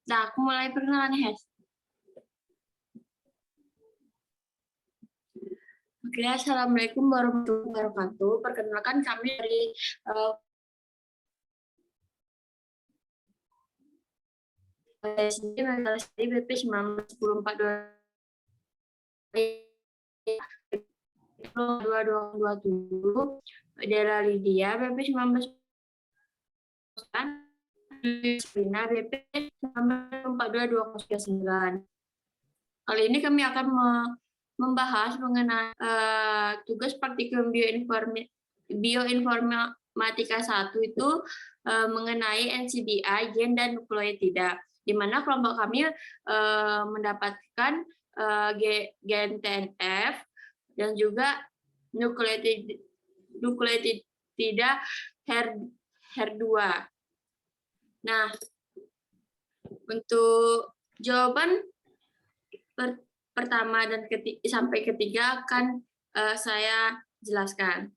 Nah, aku mulai perkenalan, Hes. Oke, Assalamualaikum warahmatullahi wabarakatuh. Perkenalkan kami dari BP 19104227 daerah Lydia BP 19 BP 194229. Kali ini kami akan membahas mengenai tugas praktikum bioinformatika 1 itu mengenai NCBI, gen dan nukleotida, di mana kelompok kami mendapatkan gen TNF dan juga nukleotida HER2. Nah, untuk jawaban pertama dan sampai ketiga akan saya jelaskan.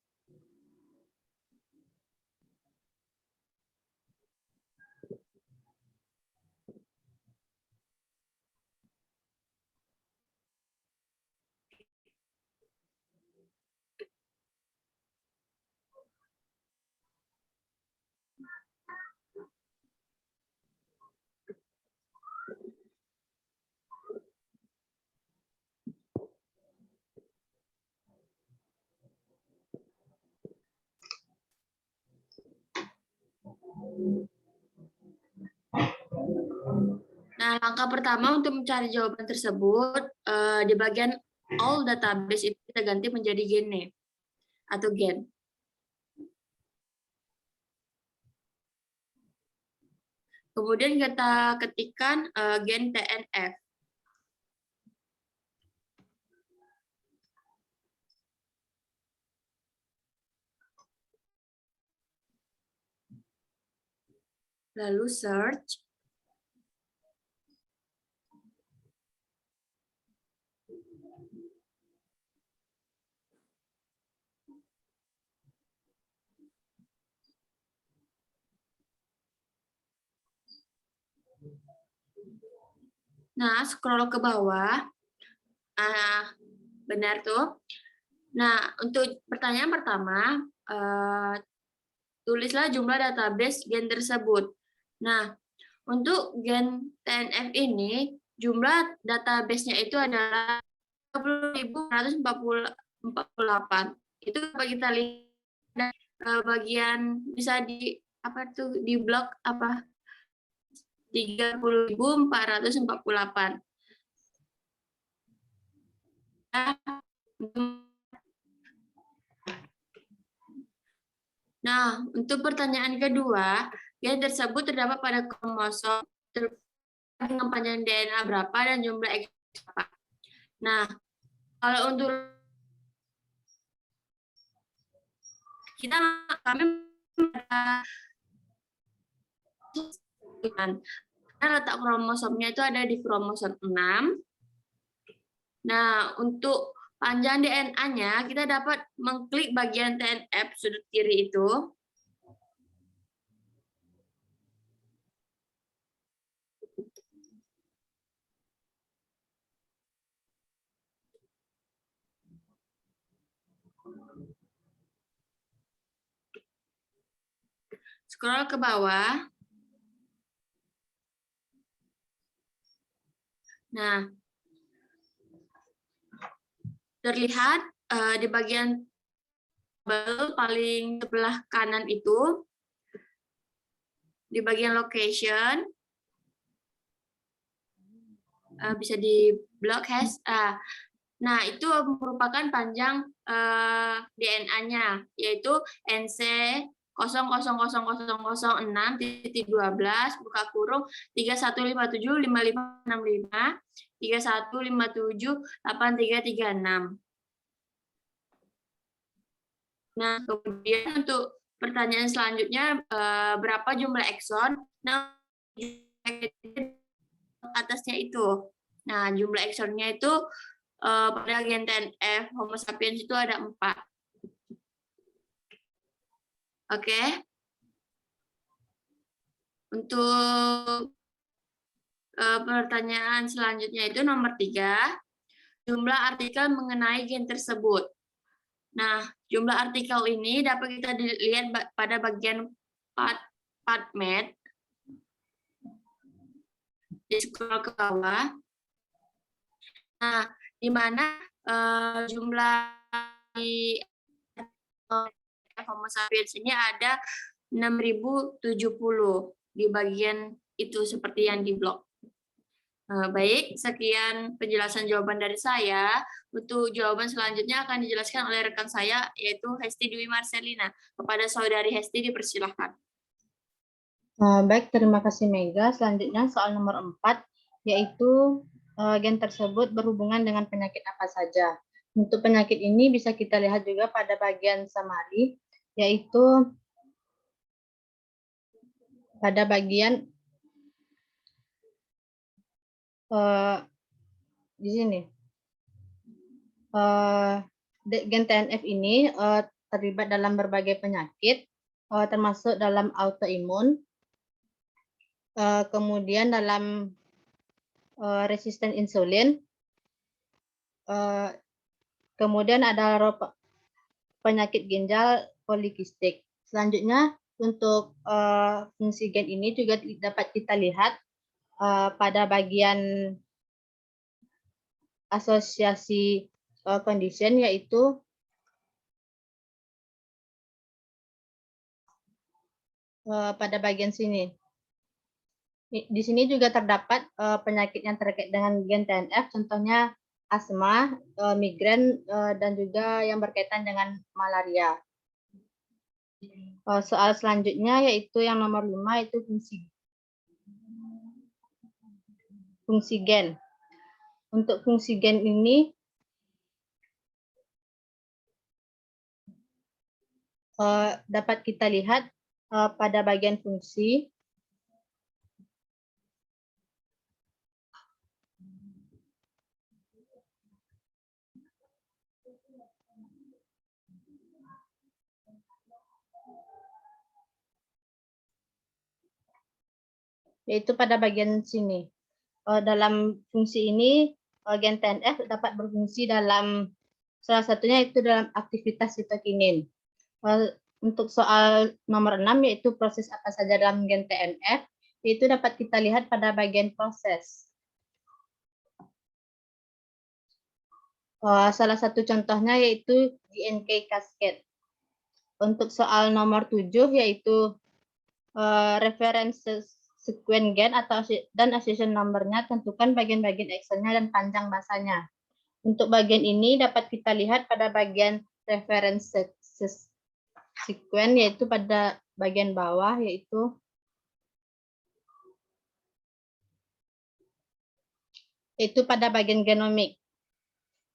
Nah, langkah pertama untuk mencari jawaban tersebut, di bagian all database itu kita ganti menjadi gene atau gen. Kemudian kita ketikkan gen TNF. Lalu search. Nah, scroll ke bawah. Benar tuh. Nah, untuk pertanyaan pertama, tulislah jumlah database gen tersebut. Nah, untuk gen TNF ini, jumlah database-nya itu adalah 30.148. Itu kalau kita lihat bagian bisa di apa tuh di blok apa 30.448. Nah, untuk pertanyaan kedua, gen tersebut terdapat pada kromosom dengan panjang DNA berapa dan jumlah X berapa. Nah, kalau untuk kami karena letak kromosomnya itu ada di kromosom 6. Nah, untuk panjang DNA-nya, kita dapat mengklik bagian TNF sudut kiri itu. Scroll ke bawah. Nah, terlihat di bagian paling sebelah kanan itu, di bagian location, bisa di block hash. Nah, itu merupakan panjang DNA-nya, yaitu NC 00006.12 buka kurung 31575565 31578336. Nah, kemudian untuk pertanyaan selanjutnya, berapa jumlah ekson? Nah, atasnya itu. Nah, jumlah eksonnya itu pada gen TNF Homo sapiens itu ada 4. Oke. Untuk Pertanyaan selanjutnya itu nomor 3, jumlah artikel mengenai gen tersebut. Nah, jumlah artikel ini dapat kita dilihat pada bagian PubMed. Di scroll ke bawah. Nah, di mana jumlah di Homo sapiens ini ada 6.070 di bagian itu seperti yang di blog. Baik, sekian penjelasan jawaban dari saya. Untuk jawaban selanjutnya akan dijelaskan oleh rekan saya, yaitu Hesti Dwi Marcelina. Kepada saudari Hesti dipersilahkan. Baik, terima kasih Mega. Selanjutnya soal nomor 4, yaitu gen tersebut berhubungan dengan penyakit apa saja. Untuk penyakit ini bisa kita lihat juga pada bagian summary, yaitu pada bagian di sini. Gen TNF ini terlibat dalam berbagai penyakit, termasuk dalam autoimun, kemudian dalam resisten insulin, kemudian ada penyakit ginjal polikistik. Selanjutnya untuk fungsi gen ini juga dapat kita lihat pada bagian asosiasi condition, yaitu pada bagian sini. Di sini juga terdapat penyakit yang terkait dengan gen TNF, contohnya asma, migrain, dan juga yang berkaitan dengan malaria. Soal selanjutnya yaitu yang nomor 5, itu fungsi gen. Untuk fungsi gen ini dapat kita lihat pada bagian fungsi. Yaitu pada bagian sini. Dalam fungsi ini, gen TNF dapat berfungsi dalam salah satunya itu dalam aktivitas sitokinin. Untuk soal nomor 6, yaitu proses apa saja dalam gen TNF, itu dapat kita lihat pada bagian proses. Salah satu contohnya yaitu GNK cascade. Untuk soal nomor 7, yaitu referensi sequence gen dan accession number-nya, tentukan bagian-bagian exonnya dan panjang basanya. Untuk bagian ini dapat kita lihat pada bagian reference sequence, yaitu pada bagian bawah, yaitu pada bagian genomik.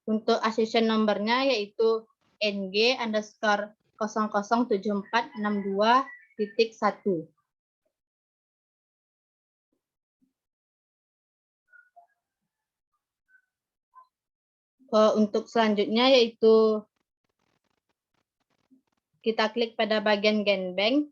Untuk accession number-nya yaitu NG_007462.1. Untuk selanjutnya yaitu kita klik pada bagian gen bank.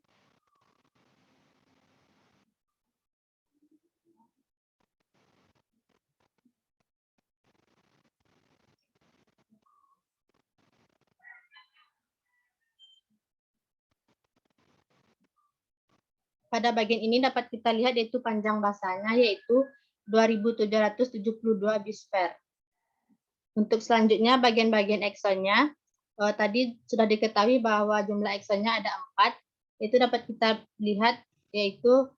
Pada bagian ini dapat kita lihat yaitu panjang basanya yaitu 2772 base pair. Untuk selanjutnya bagian-bagian exonnya, tadi sudah diketahui bahwa jumlah exonnya ada 4. Itu dapat kita lihat yaitu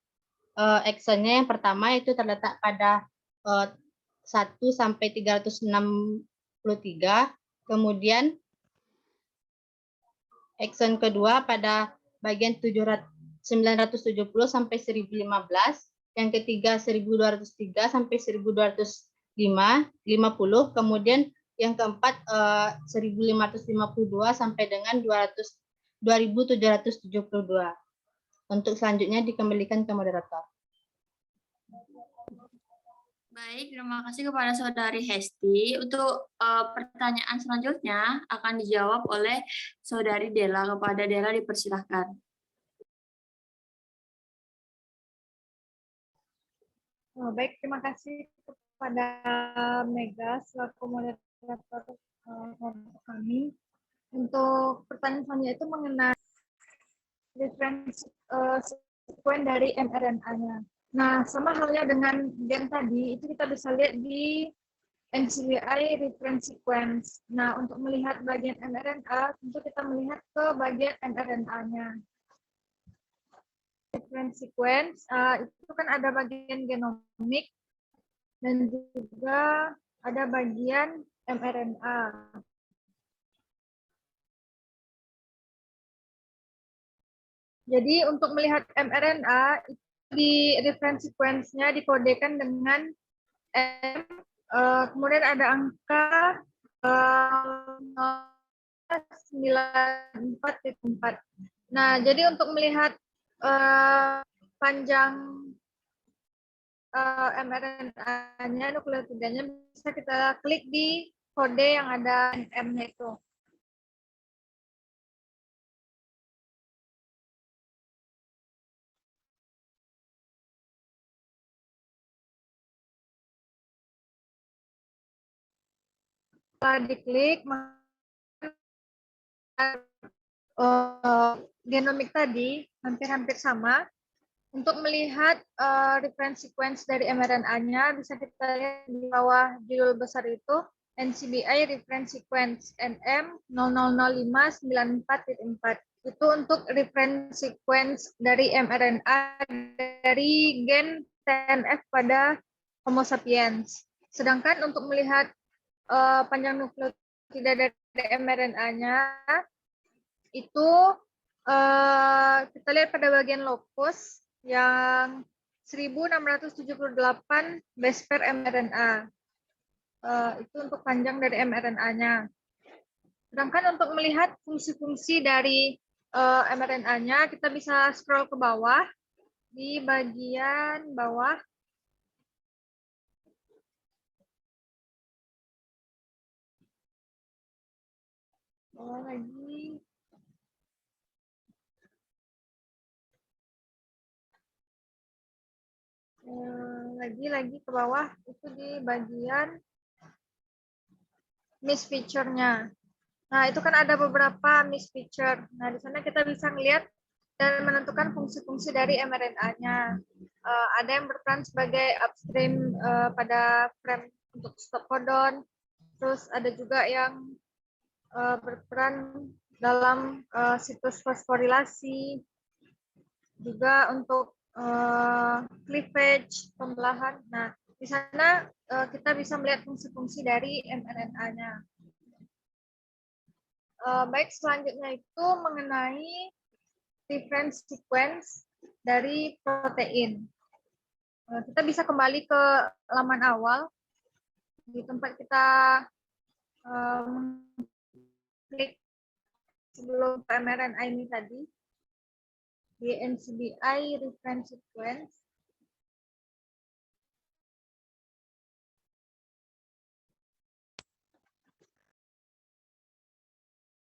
exonnya yang pertama itu terletak pada 1 sampai 363. Kemudian exon kedua pada bagian 970 sampai 1015. Yang ketiga 1203 sampai 1250. Kemudian yang keempat 1552 sampai dengan 2772. Untuk selanjutnya dikembalikan ke moderator. Baik, terima kasih kepada saudari Hesti. Untuk pertanyaan selanjutnya akan dijawab oleh saudari Dela. Kepada Dela dipersilahkan. Baik, terima kasih kepada Mega selaku moderator kelompok kami. Untuk pertanyaan selanjutnya itu mengenai referensi sekuen dari mRNA-nya. Nah, sama halnya dengan gen tadi, itu kita bisa lihat di NCBI reference sequence. Nah, untuk melihat bagian mRNA, tentu kita melihat ke bagian mRNA-nya. Reference sequence, itu kan ada bagian genomik, dan juga ada bagian mRNA. Jadi untuk melihat mRNA, di reference sequence-nya dikodekan dengan M, kemudian ada angka 94.4. Nah, jadi untuk melihat panjang mRNA-nya, nukleotidanya, bisa kita klik di kode yang ada M-nya itu. Setelah diklik, genomik tadi hampir-hampir sama. Untuk melihat reference sequence dari mRNA-nya, bisa kita lihat di bawah judul besar itu, NCBI reference sequence NM000594.4. Itu untuk reference sequence dari mRNA dari gen TNF pada Homo sapiens. Sedangkan untuk melihat panjang nukleotida dari mRNA-nya, itu kita lihat pada bagian locus yang 1678 base pair mRNA. Itu untuk panjang dari mRNA-nya. Sedangkan untuk melihat fungsi-fungsi dari mRNA-nya, kita bisa scroll ke bawah, di bagian bawah. Bawah lagi. Lagi ke bawah, itu di bagian miss feature-nya. Nah, itu kan ada beberapa miss feature. Nah, di sana kita bisa melihat dan menentukan fungsi-fungsi dari mRNA-nya. Ada yang berperan sebagai upstream pada frame untuk stop codon. Terus ada juga yang berperan dalam situs fosforilasi. Juga untuk cleavage, pembelahan. Nah, di sana kita bisa melihat fungsi-fungsi dari mRNA-nya. Baik, selanjutnya itu mengenai reference sequence dari protein. Kita bisa kembali ke halaman awal di tempat kita klik sebelum mRNA ini tadi di NCBI reference sequence.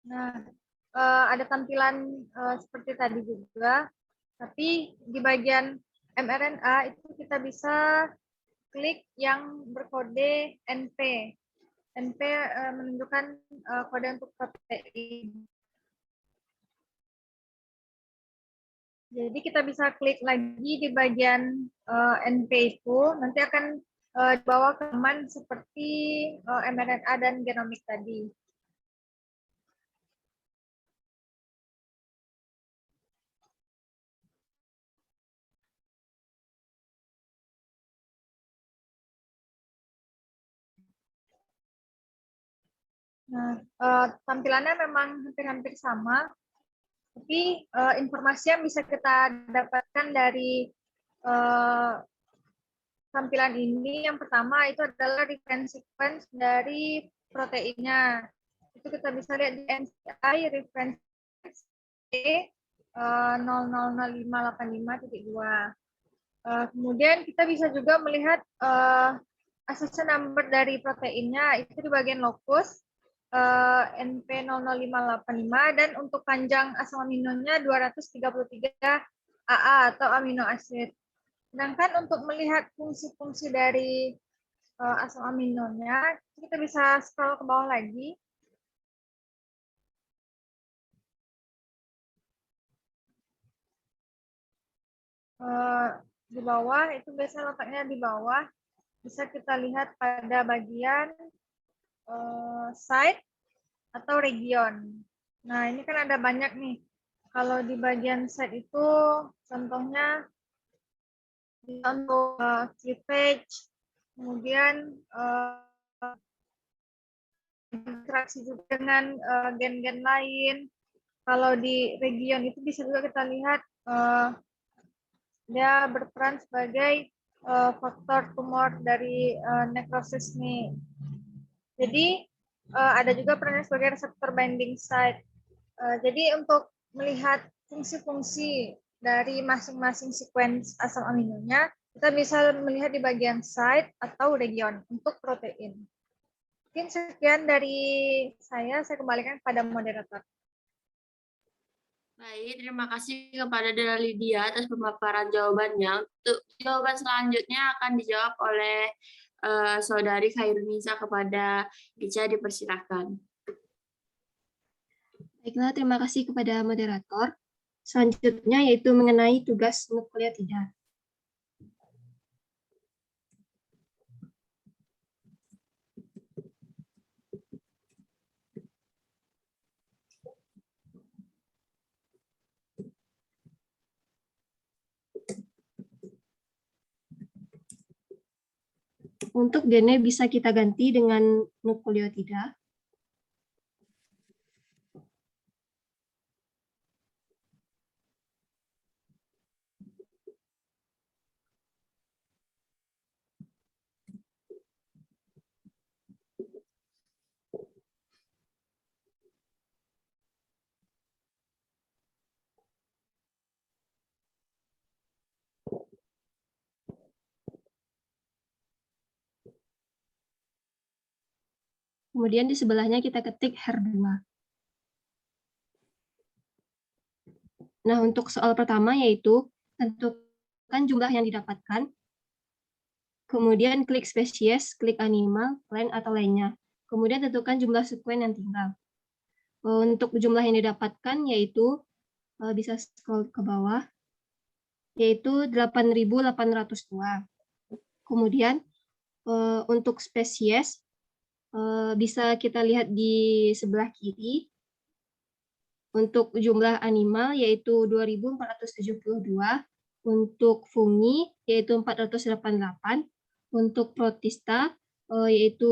Nah, ada tampilan seperti tadi juga, tapi di bagian mRNA itu kita bisa klik yang berkode NP. NP menunjukkan kode untuk protein. Jadi kita bisa klik lagi di bagian NP itu, nanti akan dibawa ke halaman seperti mRNA dan genomik tadi. Nah, tampilannya memang hampir-hampir sama, tapi informasi yang bisa kita dapatkan dari tampilan ini, yang pertama itu adalah reference sequence dari proteinnya. Itu kita bisa lihat di NCBI reference 000585.2. Kemudian kita bisa juga melihat accession number dari proteinnya, itu di bagian locus, NP00585, dan untuk panjang asam aminonya 233 AA atau amino acid. Sedangkan untuk melihat fungsi-fungsi dari asam aminonya, kita bisa scroll ke bawah lagi. Di bawah, itu biasanya letaknya di bawah. Bisa kita lihat pada bagian site atau region. Nah, ini kan ada banyak nih. Kalau di bagian site itu, contohnya untuk cleavage, kemudian interaksi juga dengan gen-gen lain. Kalau di region itu bisa juga kita lihat dia berperan sebagai faktor tumor dari necrosis nih. Jadi ada juga perannya sebagai reseptor binding site. Jadi untuk melihat fungsi-fungsi dari masing-masing sequence asam aminonya, kita bisa melihat di bagian site atau region untuk protein. Mungkin sekian dari saya kembalikan kepada moderator. Baik, terima kasih kepada Dela Lydia atas pemaparan jawabannya. Untuk jawaban selanjutnya akan dijawab oleh Saudari Khairunisa. Kepada Ica, dipersilakan. Baiklah, terima kasih kepada moderator. Selanjutnya yaitu mengenai tugas nukleotida. Untuk DNA bisa kita ganti dengan nukleotida. Kemudian di sebelahnya kita ketik HER2. Nah, untuk soal pertama yaitu tentukan jumlah yang didapatkan, kemudian klik spesies, klik animal, plant, atau lainnya. Kemudian tentukan jumlah sekuen yang tinggal. Untuk jumlah yang didapatkan yaitu, bisa scroll ke bawah, yaitu 8.802. Kemudian untuk spesies, bisa kita lihat di sebelah kiri. Untuk jumlah animal yaitu 2.472, untuk fungi yaitu 488, untuk protista yaitu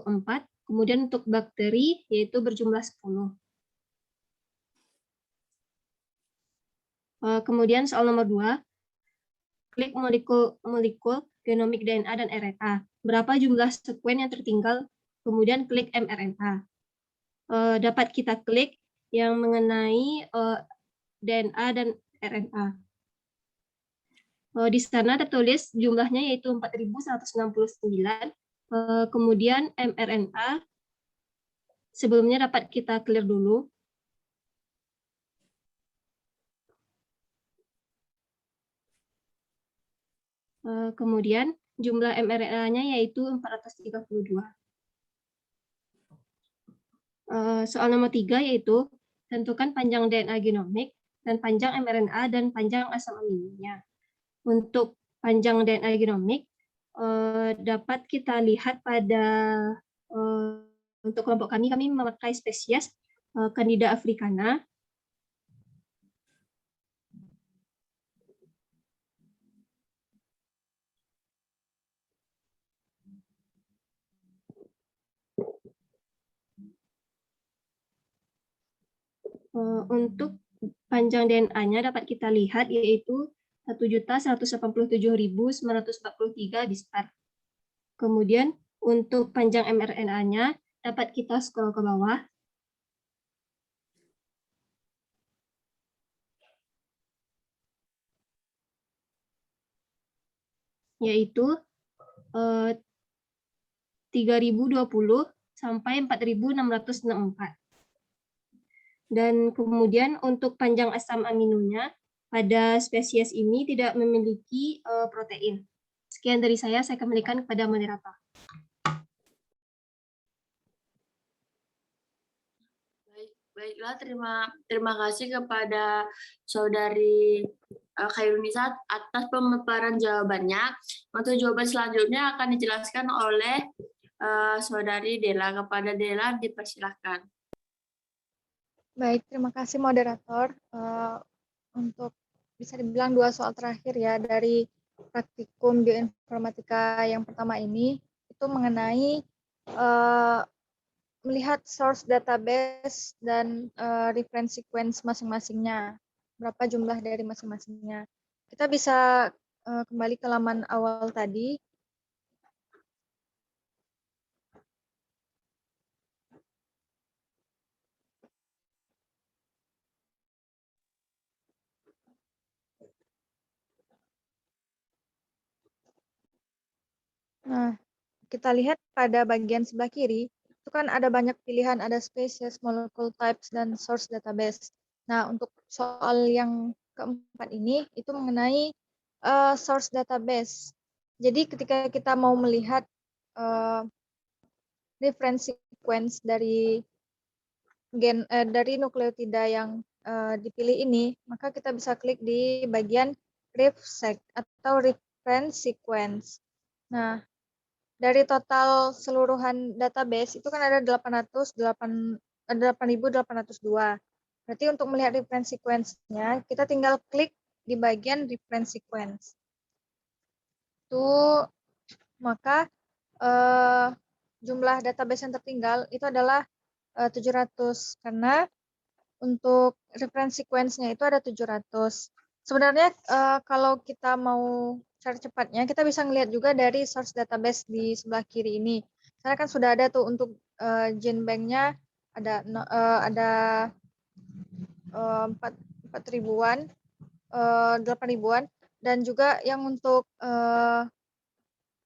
4, kemudian untuk bakteri yaitu berjumlah 10. Kemudian soal nomor 2, klik molekul genomik DNA dan RNA. Berapa jumlah sekuen yang tertinggal? Kemudian klik mRNA. Dapat kita klik yang mengenai DNA dan RNA. Di sana tertulis jumlahnya yaitu 4.169. Kemudian mRNA sebelumnya dapat kita clear dulu. Kemudian jumlah mRNA-nya yaitu 432. Soal nomor 3 yaitu tentukan panjang DNA genomik dan panjang mRNA dan panjang asam aminonya. Untuk panjang DNA genomik dapat kita lihat pada untuk kelompok kami memakai spesies Candida africana. Untuk panjang DNA-nya dapat kita lihat yaitu 1.187.943 besar. Kemudian untuk panjang mRNA-nya dapat kita scroll ke bawah. Yaitu 3.020 sampai 4.664. Dan kemudian untuk panjang asam aminonya pada spesies ini tidak memiliki protein. Sekian dari saya kembalikan kepada moderator. Baiklah, terima kasih kepada Saudari Khairunisa atas pemaparan jawabannya. Untuk jawaban selanjutnya akan dijelaskan oleh Saudari Dela. Kepada Dela dipersilahkan. Baik, terima kasih moderator. Untuk bisa dibilang 2 soal terakhir ya dari praktikum bioinformatika yang pertama ini itu mengenai melihat source database dan reference sequence masing-masingnya, berapa jumlah dari masing-masingnya. Kita bisa kembali ke laman awal tadi. Nah, kita lihat pada bagian sebelah kiri, itu kan ada banyak pilihan, ada species, molecule types, dan source database. Nah, untuk soal yang keempat ini, itu mengenai source database. Jadi ketika kita mau melihat reference sequence dari nukleotida yang dipilih ini, maka kita bisa klik di bagian RefSeq atau reference sequence. Nah, dari total keseluruhan database itu kan ada 8.802. Berarti untuk melihat reference sequence-nya, kita tinggal klik di bagian reference sequence. Itu maka jumlah database yang tertinggal itu adalah 700 karena untuk reference sequence-nya itu ada 700. Sebenarnya kalau kita mau cara cepatnya, kita bisa ngelihat juga dari source database di sebelah kiri ini. Karena kan sudah ada tuh untuk gene bank-nya ada 4 ribuan, 8 ribuan, dan juga yang untuk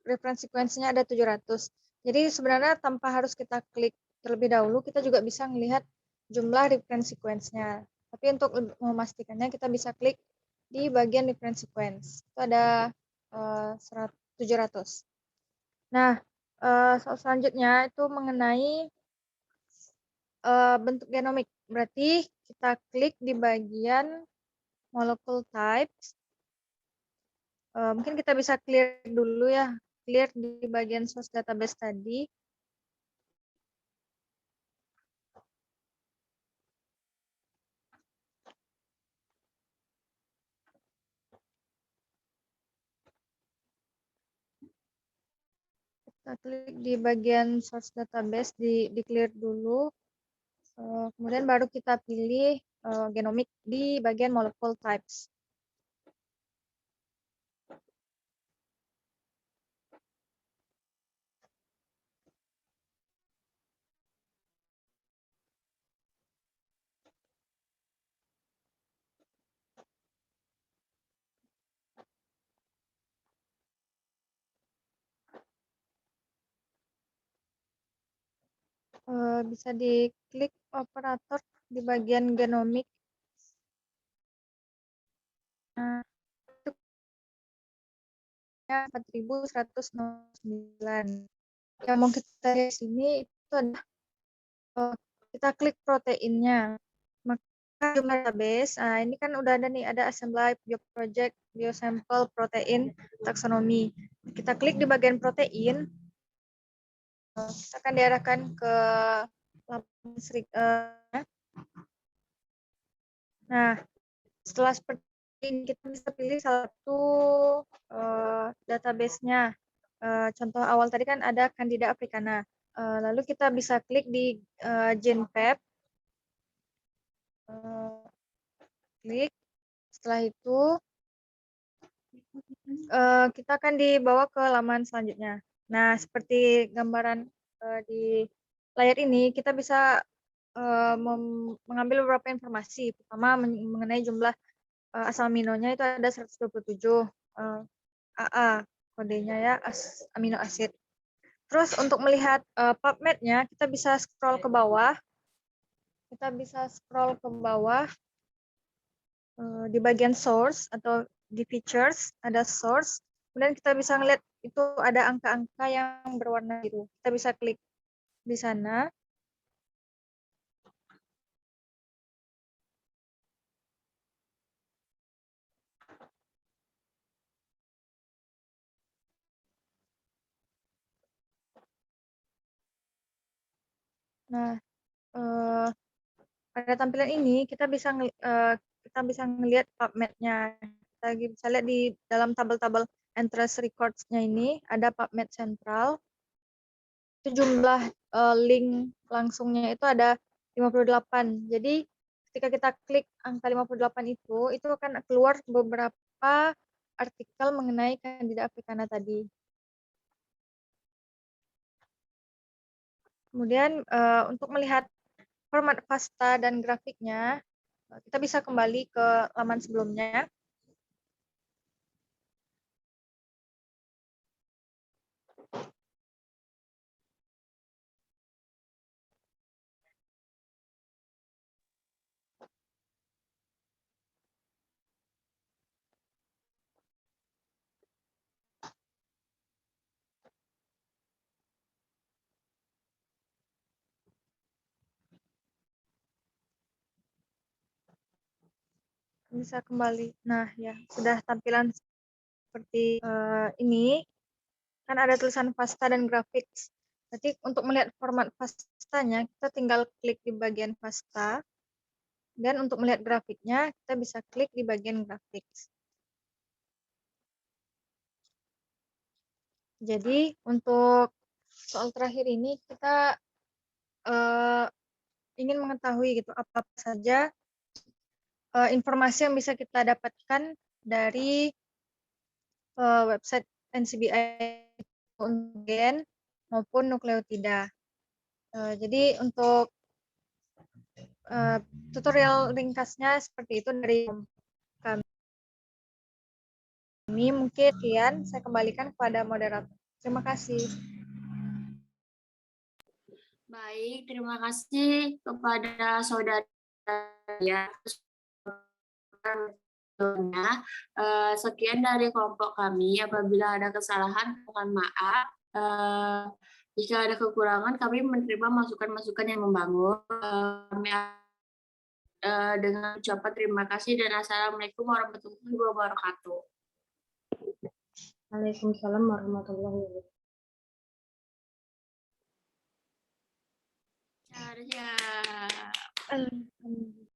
reference sequence-nya ada 700. Jadi sebenarnya tanpa harus kita klik terlebih dahulu, kita juga bisa melihat jumlah reference sequence-nya. Tapi untuk memastikannya, kita bisa klik di bagian reference sequence. Itu ada 700. Nah, soal selanjutnya itu mengenai bentuk genomik. Berarti kita klik di bagian molecule types. Mungkin kita bisa clear dulu ya. Clear di bagian source database tadi. Kita klik di bagian source database, di clear dulu. Kemudian baru kita pilih genomik di bagian molecule types. Bisa diklik operator di bagian genomik. Nah, itu 4.109. Yang mau kita lihat sini itu adalah kita klik proteinnya. Maka jumlah database, ini kan udah ada nih, ada assembly, bioproject, biosample, protein, taksonomi. Kita klik di bagian protein, kita akan diarahkan ke nah, setelah seperti ini kita bisa pilih satu database-nya. Contoh awal tadi kan ada Candida africana. Lalu kita bisa klik di GenPep. Klik. Setelah itu kita akan dibawa ke laman selanjutnya. Nah, seperti gambaran di layar ini, kita bisa mengambil beberapa informasi. Pertama mengenai jumlah asam aminonya itu ada 127 AA kodenya ya, amino acid. Terus untuk melihat PubMed-nya, kita bisa scroll ke bawah. di bagian source atau di features ada source, kemudian kita bisa ngeliat itu ada angka-angka yang berwarna biru. Kita bisa klik di sana. Nah, pada tampilan ini kita bisa ngelihat PubMed-nya. Kita bisa lihat di dalam tabel-tabel interest records-nya ini ada PubMed sentral. Itu jumlah link langsungnya itu ada 58. Jadi ketika kita klik angka 58 itu akan keluar beberapa artikel mengenai Candida africana tadi. Kemudian untuk melihat format FASTA dan grafiknya, kita bisa kembali ke laman sebelumnya. Bisa kembali. Nah, ya sudah tampilan seperti ini. Kan ada tulisan FASTA dan grafik. Jadi untuk melihat format FASTA-nya, kita tinggal klik di bagian FASTA. Dan untuk melihat grafiknya, kita bisa klik di bagian grafik. Jadi untuk soal terakhir ini kita ingin mengetahui gitu apa saja informasi yang bisa kita dapatkan dari website NCBI gen maupun nukleotida. Jadi untuk tutorial ringkasnya seperti itu dari kami. Mungkin sekian, saya kembalikan kepada moderator. Terima kasih. Baik, terima kasih kepada saudara ya. Sekian dari kelompok kami. Apabila ada kesalahan, mohon maaf. Jika ada kekurangan, kami menerima masukan-masukan yang membangun. Kami dengan ucapan terima kasih dan assalamualaikum warahmatullahi wabarakatuh. Waalaikumsalam warahmatullahi wabarakatuh. Ya.